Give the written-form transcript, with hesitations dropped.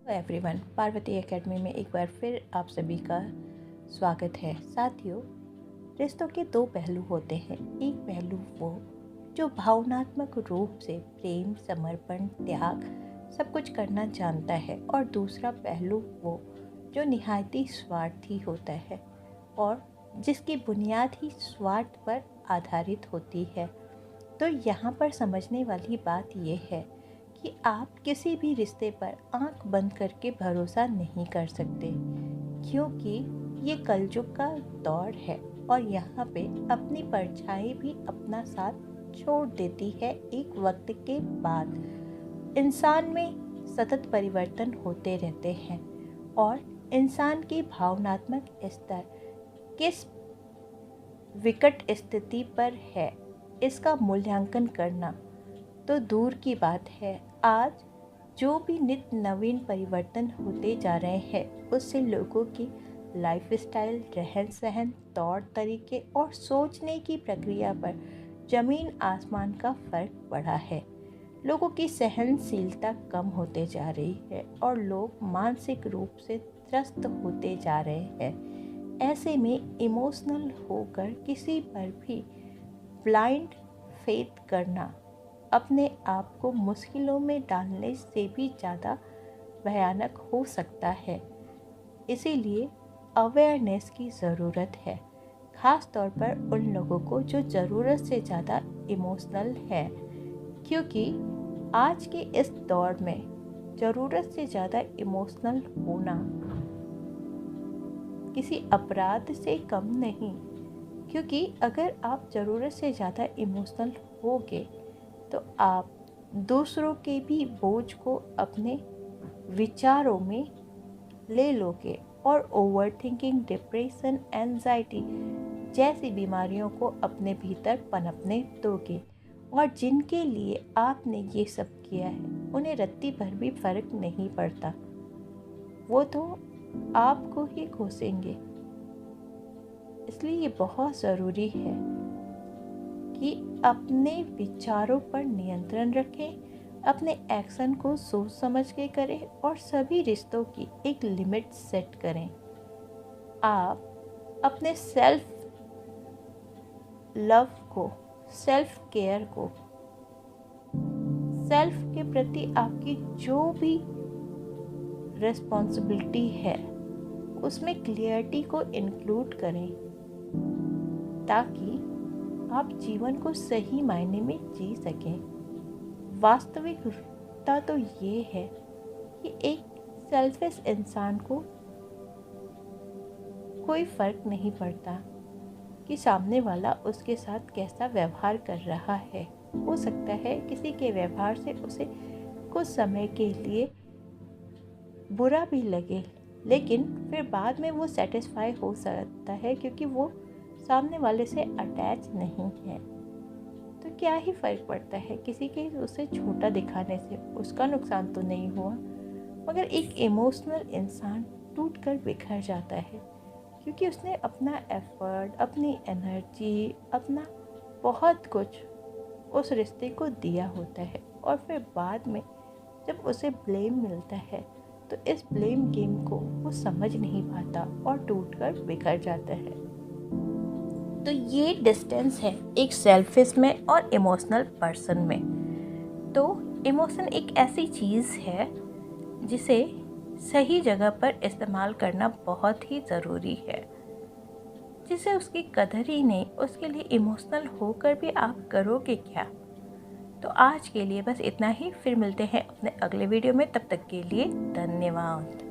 Everyone, Parvati academy में एक बार फिर आप सभी का स्वागत है। साथियों, रिश्तों के दो पहलू होते हैं। एक पहलू वो जो भावनात्मक रूप से प्रेम, समर्पण, त्याग सब कुछ करना जानता है, और दूसरा पहलू वो जो निहायती स्वार्थी होता है और जिसकी बुनियाद ही स्वार्थ पर आधारित होती है। तो यहाँ पर समझने वाली बात यह है कि आप किसी भी रिश्ते पर आंख बंद करके भरोसा नहीं कर सकते, क्योंकि ये कलयुग का दौर है और यहाँ पे अपनी परछाई भी अपना साथ छोड़ देती है एक वक्त के बाद। इंसान में सतत परिवर्तन होते रहते हैं और इंसान की भावनात्मक स्तर किस विकट स्थिति पर है, इसका मूल्यांकन करना तो दूर की बात है। आज जो भी नित्य नवीन परिवर्तन होते जा रहे हैं, उससे लोगों की लाइफस्टाइल, रहन सहन, तौर तरीके और सोचने की प्रक्रिया पर जमीन आसमान का फर्क पड़ा है। लोगों की सहनशीलता कम होते जा रही है और लोग मानसिक रूप से त्रस्त होते जा रहे हैं। ऐसे में इमोशनल होकर किसी पर भी ब्लाइंड फेथ करना अपने आप को मुश्किलों में डालने से भी ज़्यादा भयानक हो सकता है। इसीलिए अवेयरनेस की ज़रूरत है, ख़ास तौर पर उन लोगों को जो ज़रूरत से ज़्यादा इमोशनल हैं, क्योंकि आज के इस दौर में ज़रूरत से ज़्यादा इमोशनल होना किसी अपराध से कम नहीं। क्योंकि अगर आप ज़रूरत से ज़्यादा इमोशनल होगे तो आप दूसरों के भी बोझ को अपने विचारों में ले लोगे और ओवरथिंकिंग, डिप्रेशन, एंजाइटी जैसी बीमारियों को अपने भीतर पनपने दोगे। और जिनके लिए आपने ये सब किया है, उन्हें रत्ती भर भी फर्क नहीं पड़ता, वो तो आपको ही कोसेंगे। इसलिए ये बहुत ज़रूरी है कि अपने विचारों पर नियंत्रण रखें, अपने एक्शन को सोच समझ के करें और सभी रिश्तों की एक लिमिट सेट करें। आप अपने सेल्फ लव को, सेल्फ केयर को, सेल्फ के प्रति आपकी जो भी रिस्पॉन्सिबिलिटी है, उसमें क्लियरिटी को इंक्लूड करें, ताकि आप जीवन को सही मायने में जी सकें। वास्तविकता तो ये है कि एक सेल्फिश इंसान को कोई फर्क नहीं पड़ता कि सामने वाला उसके साथ कैसा व्यवहार कर रहा है। हो सकता है किसी के व्यवहार से उसे कुछ समय के लिए बुरा भी लगे, लेकिन फिर बाद में वो सेटिस्फाई हो सकता है, क्योंकि वो सामने वाले से अटैच नहीं है। तो क्या ही फ़र्क पड़ता है, किसी के उसे छोटा दिखाने से उसका नुकसान तो नहीं हुआ। मगर एक इमोशनल इंसान टूट कर बिखर जाता है, क्योंकि उसने अपना एफर्ट, अपनी एनर्जी, अपना बहुत कुछ उस रिश्ते को दिया होता है, और फिर बाद में जब उसे ब्लेम मिलता है तो इस ब्लेम गेम को वो समझ नहीं पाता और टूट कर बिखर जाता है। तो ये डिस्टेंस है एक सेल्फिश में और इमोशनल पर्सन में। तो इमोशन एक ऐसी चीज़ है जिसे सही जगह पर इस्तेमाल करना बहुत ही ज़रूरी है। जिसे उसकी कदर ही नहीं, उसके लिए इमोशनल होकर भी आप करोगे क्या? तो आज के लिए बस इतना ही। फिर मिलते हैं अपने अगले वीडियो में। तब तक के लिए धन्यवाद।